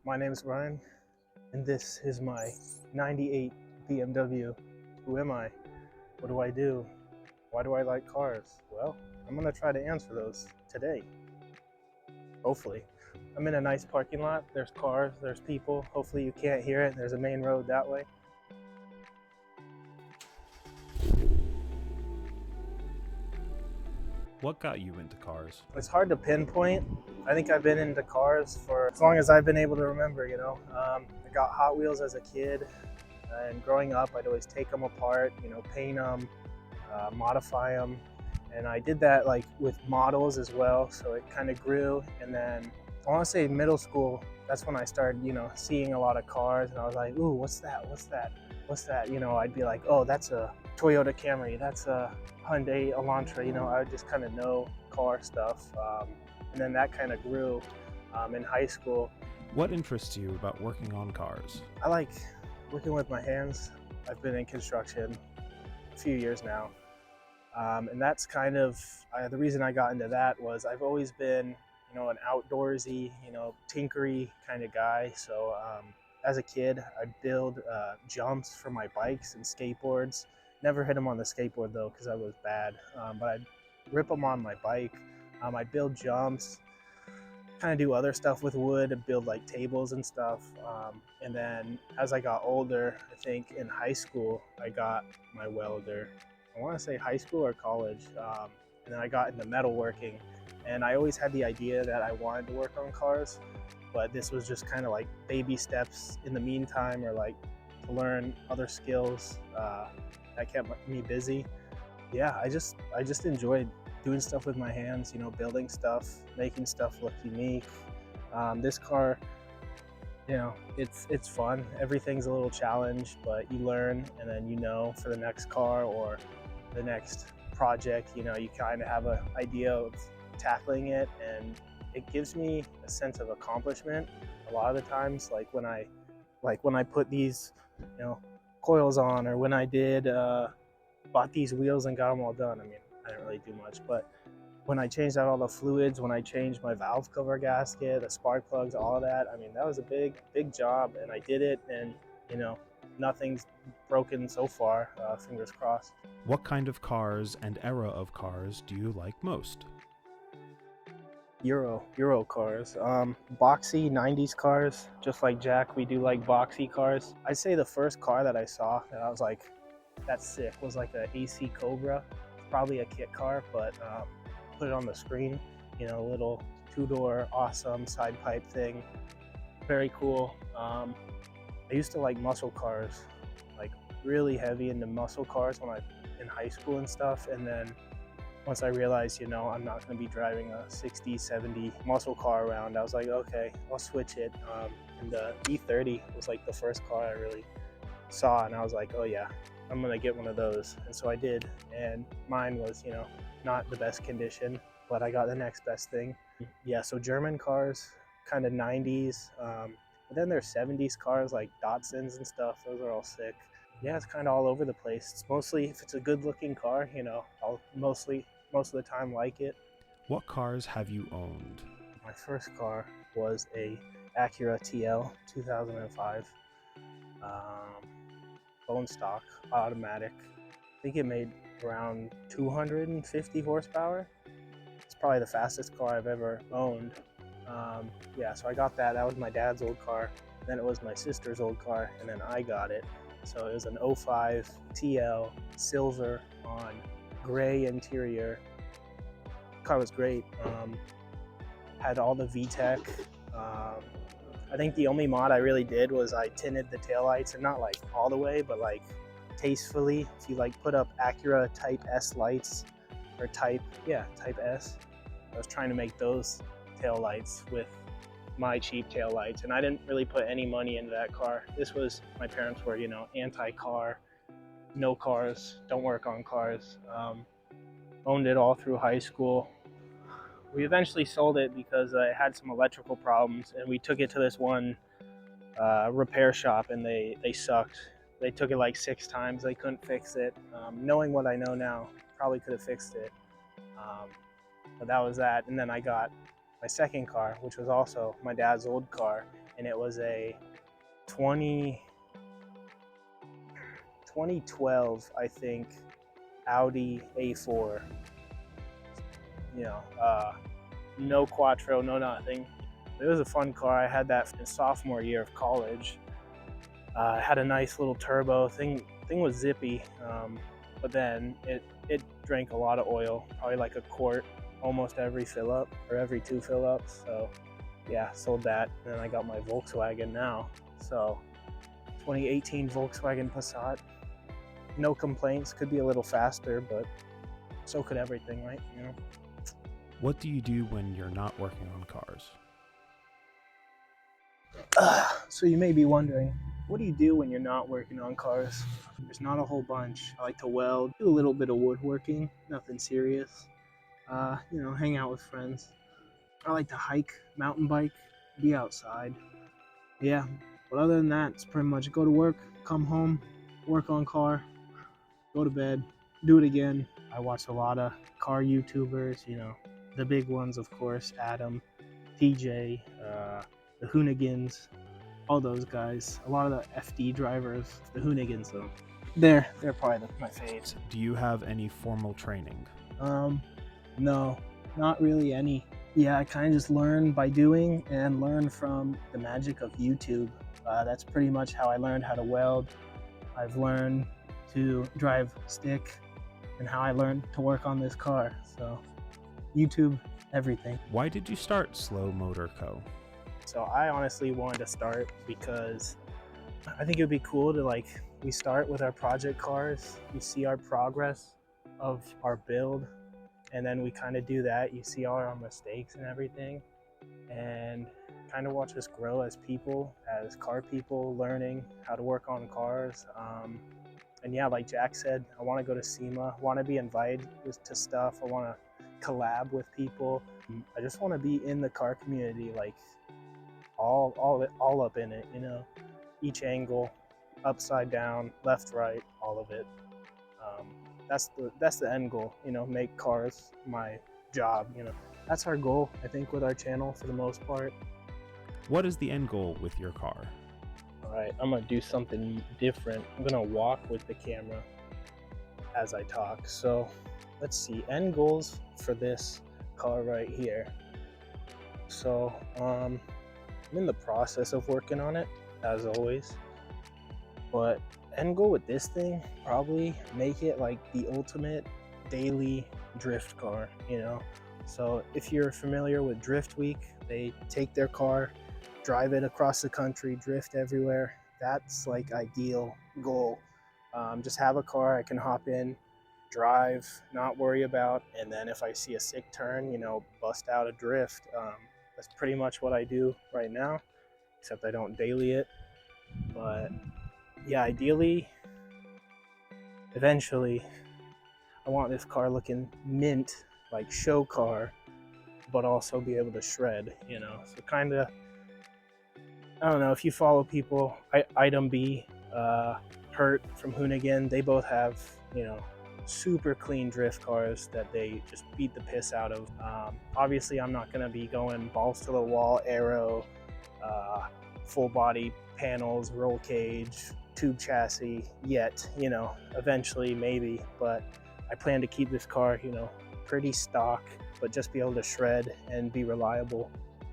My name is Ryan, and this is my 98 BMW. Who am I? What do I do? Why do I like cars? Well, I'm gonna try to answer those today. Hopefully. I'm in a nice parking lot. There's cars, there's people. Hopefully you can't hear it. There's a main road that way. What got you into cars? It's hard to pinpoint. I think I've been into cars for as long as I've been able to remember. I got Hot Wheels as a kid, and growing up, I'd always take them apart, paint them, modify them. And I did that like with models as well. So it kind of grew. And then I want to say middle school, that's when I started, seeing a lot of cars. And I was like, ooh, what's that? What's that? What's that? I'd be like, oh, that's a Toyota Camry. That's a Hyundai Elantra. I would just kind of know car stuff. And then that kind of grew in high school. What interests you about working on cars? I like working with my hands. I've been in construction a few years now. And that's kind of the reason I got into that was I've always been, an outdoorsy, tinkery kind of guy. So as a kid, I'd build jumps for my bikes and skateboards. Never hit them on the skateboard though, because I was bad. But I'd rip them on my bike. I'd build jumps, kind of do other stuff with wood and build like tables and stuff. And then as I got older, I think in high school, I got my welder. I want to say high school or college. And then I got into metalworking. And I always had the idea that I wanted to work on cars, but this was just kind of like baby steps in the meantime, or like to learn other skills that kept me busy. Yeah, I just enjoyed doing stuff with my hands, building stuff, making stuff look unique. This car, it's fun. Everything's a little challenge, but you learn, and then for the next car or the next project, you kind of have an idea of tackling it, and it gives me a sense of accomplishment. A lot of the times, like when I put these, coils on, or when I bought these wheels and got them all done. I mean, I didn't really do much, but when I changed out all the fluids, when I changed my valve cover gasket, the spark plugs, all of that, I mean, that was a big job, and I did it, and nothing's broken so far, fingers crossed. What kind of cars and era of cars do you like most? Euro cars, boxy 90s cars. Just like Jack, we do like boxy cars. I'd say the first car that I saw that I was like, that's sick, was like a AC Cobra. Probably a kit car, but put it on the screen, a little two-door awesome side pipe thing. Very cool. I used to like muscle cars, like really heavy into muscle cars when I in high school and stuff. And then once I realized, I'm not going to be driving a 60, 70 muscle car around, I was like, okay, I'll switch it. And the E30 was like the first car I really saw, and I was like, oh yeah, I'm going to get one of those. And so I did, and mine was, not the best condition, but I got the next best thing. Yeah, so German cars, kind of 90s. But then there's 70s cars like Datsuns and stuff. Those are all sick. Yeah, it's kind of all over the place. It's mostly, if it's a good looking car, I'll most of the time like it. What cars have you owned? My first car was a Acura TL 2005, bone stock, automatic. I think it made around 250 horsepower. It's probably the fastest car I've ever owned. Yeah, so I got that. That was my dad's old car. Then it was my sister's old car, and then I got it. So it was an 05 TL, silver on gray interior. The car was great. Had all the VTEC. I think the only mod I really did was I tinted the taillights, and not like all the way, but like tastefully. If you like put up Acura Type S lights, or Type S, I was trying to make those taillights with my cheap taillights, and I didn't really put any money into that car. This was, my parents were, anti-car, no cars, don't work on cars. Owned it all through high school. We eventually sold it because it had some electrical problems, and we took it to this one repair shop, and they sucked. They took it like 6 times, they couldn't fix it. Knowing what I know now, probably could have fixed it. But that was that, and then I got my second car, which was also my dad's old car, and it was a 2012, I think, Audi A4. You know, no quattro, no nothing. It was a fun car. I had that in sophomore year of college. It had a nice little turbo thing. Thing was zippy, but then it drank a lot of oil, probably like a quart almost every fill up or every 2 fill ups. So yeah, sold that, and then I got my Volkswagen now. So 2018 Volkswagen Passat. No complaints. Could be a little faster, but so could everything, right? You know. What do you do when you're not working on cars? So you may be wondering, what do you do when you're not working on cars? There's not a whole bunch. I like to weld, do a little bit of woodworking, nothing serious. Hang out with friends. I like to hike, mountain bike, be outside. Yeah, but other than that, it's pretty much go to work, come home, work on car, go to bed, do it again. I watch a lot of car YouTubers, the big ones, of course, Adam, TJ, the Hoonigans, all those guys. A lot of the FD drivers, the Hoonigans, though. They're probably my faves. Do you have any formal training? No, not really any. Yeah, I kind of just learn by doing and learn from the magic of YouTube. That's pretty much how I learned how to weld. I've learned to drive stick and how I learned to work on this car. So YouTube, everything. Why did you start SlowmoCo? So I honestly wanted to start because I think it would be cool to we start with our project cars, you see our progress of our build, and then we kind of do that. You see all our mistakes and everything, and kind of watch us grow as people, as car people, learning how to work on cars. And yeah, like Jack said, I want to go to SEMA, want to be invited to stuff. I want to collab with people. I just want to be in the car community, like all up in it, each angle, upside down, left, right, all of it. That's the end goal, make cars my job. That's our goal, I think, with our channel for the most part. What is the end goal with your car? All right, I'm gonna do something different. I'm gonna walk with the camera as I talk. So let's see, end goals for this car right here. So I'm in the process of working on it, as always, but end goal with this thing, probably make it like the ultimate daily drift car. So if you're familiar with Drift Week, they take their car, drive it across the country, drift everywhere. That's like ideal goal. Just have a car I can hop in, drive, not worry about, and then if I see a sick turn, bust out a drift. That's pretty much what I do right now, except I don't daily it. But yeah, ideally, eventually, I want this car looking mint, like show car, but also be able to shred, So kind of, I don't know, if you follow people, Item B, Hurt from Hoonigan, they both have, super clean drift cars that they just beat the piss out of. Obviously, I'm not going to be going balls to the wall, aero, full body panels, roll cage, tube chassis yet, eventually maybe, but I plan to keep this car, pretty stock, but just be able to shred and be reliable.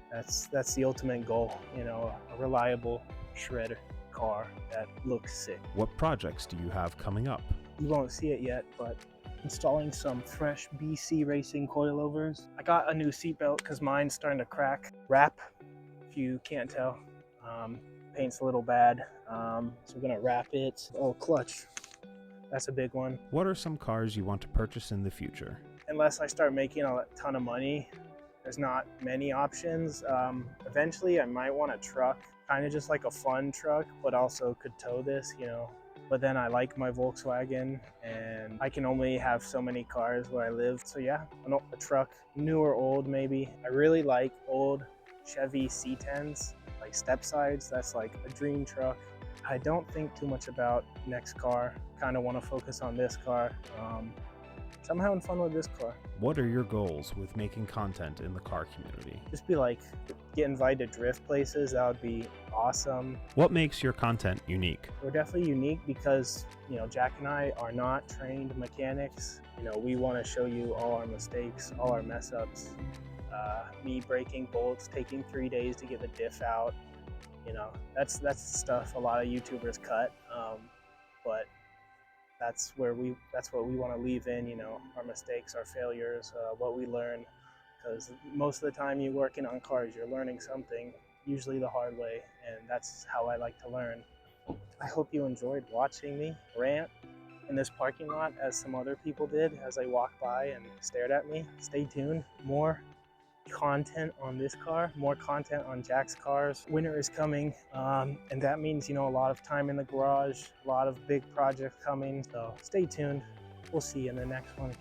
That's the ultimate goal, a reliable shredder car that looks sick. What projects do you have coming up? You won't see it yet, but installing some fresh BC Racing coilovers. I got a new seatbelt because mine's starting to crack. Wrap, if you can't tell. Paint's a little bad, so we're gonna wrap it. Oh, clutch, that's a big one. What are some cars you want to purchase in the future? Unless I start making a ton of money, there's not many options. Eventually I might want a truck, kind of just like a fun truck, but also could tow this, But then I like my Volkswagen, and I can only have so many cars where I live. So yeah, a truck, new or old maybe. I really like old Chevy C10s, like step sides. That's like a dream truck. I don't think too much about next car. Kind of want to focus on this car. So I'm having fun with this car. What are your goals with making content in the car community? Just be like, get invited to drift places. That would be awesome. What makes your content unique? We're definitely unique because, Jack and I are not trained mechanics. We want to show you all our mistakes, all our mess ups. Me breaking bolts, taking 3 days to get the diff out. That's stuff a lot of YouTubers cut. But that's what we want to leave in. Our mistakes, our failures, what we learn. Because most of the time you're working on cars, you're learning something, usually the hard way, and that's how I like to learn. I hope you enjoyed watching me rant in this parking lot as some other people did as I walked by and stared at me. Stay tuned. More content on this car, more content on Jack's cars. Winter is coming, and that means, a lot of time in the garage, a lot of big projects coming. So stay tuned. We'll see you in the next one.